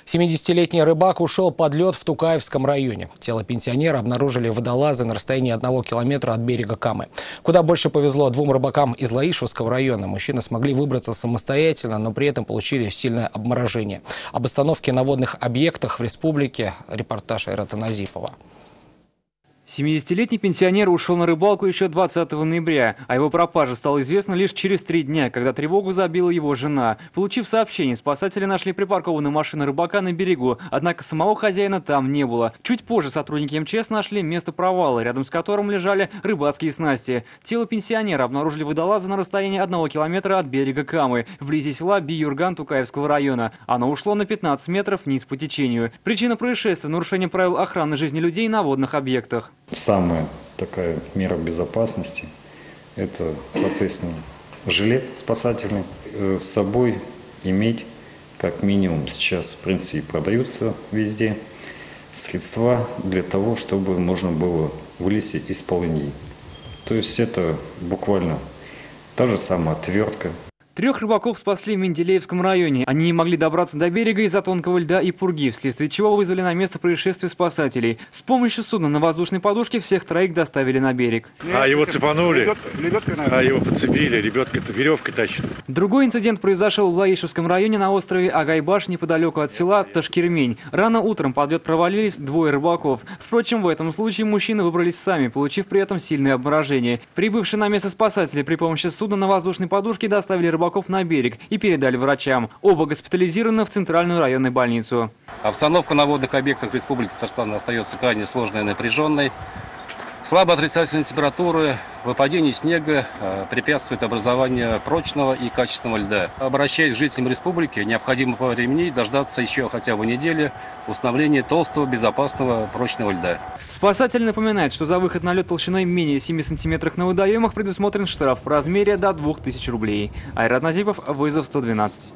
70-летний рыбак ушел под лед в Тукаевском районе. Тело пенсионера обнаружили водолазы на расстоянии 1 километра от берега Камы. Куда больше повезло двум рыбакам из Лаишевского района. Мужчины смогли выбраться самостоятельно, но при этом получили сильное обморожение. Об остановке на водных объектах в республике репортаж Айрата Назипова. 70-летний пенсионер ушел на рыбалку еще 20 ноября, а его пропаже стало известно лишь через 3 дня, когда тревогу забила его жена. Получив сообщение, спасатели нашли припаркованную машину рыбака на берегу, однако самого хозяина там не было. Чуть позже сотрудники МЧС нашли место провала, рядом с которым лежали рыбацкие снасти. Тело пенсионера обнаружили водолазы на расстоянии 1 километра от берега Камы, вблизи села Биюрган Тукаевского района. Оно ушло на 15 метров вниз по течению. Причина происшествия – нарушение правил охраны жизни людей на водных объектах. Самая такая мера безопасности – это, соответственно, жилет спасательный. С собой иметь как минимум, сейчас в принципе продаются везде, средства для того, чтобы можно было вылезти из полыньи. То есть это буквально та же самая отвертка. 3 рыбаков спасли в Менделеевском районе. Они не могли добраться до берега из-за тонкого льда и пурги, вследствие чего вызвали на место происшествия спасателей. С помощью судна на воздушной подушке всех 3 доставили на берег. А его цепанули, а его подцепили, лебедка-то веревкой тащит. Другой инцидент произошел в Лаишевском районе на острове Агайбаш, неподалеку от села Ташкирмень. Рано утром под лед провалились 2 рыбаков. Впрочем, в этом случае мужчины выбрались сами, получив при этом сильное обморожение. Прибывшие на место спасатели при помощи судна на воздушной подушке доставили рыбаков на берег и передали врачам. Оба госпитализированы в Центральную районную больницу. Обстановка на водных объектах Республики Татарстан остается крайне сложной и напряженной. Слабые отрицательные температуры, выпадение снега препятствует образованию прочного и качественного льда. Обращаясь к жителям республики, необходимо по времени дождаться еще хотя бы недели установления толстого, безопасного, прочного льда. Спасатели напоминают, что за выход на лед толщиной менее 7 сантиметров на водоемах предусмотрен штраф в размере до 2000 рублей. Айрат Назипов, вызов 112.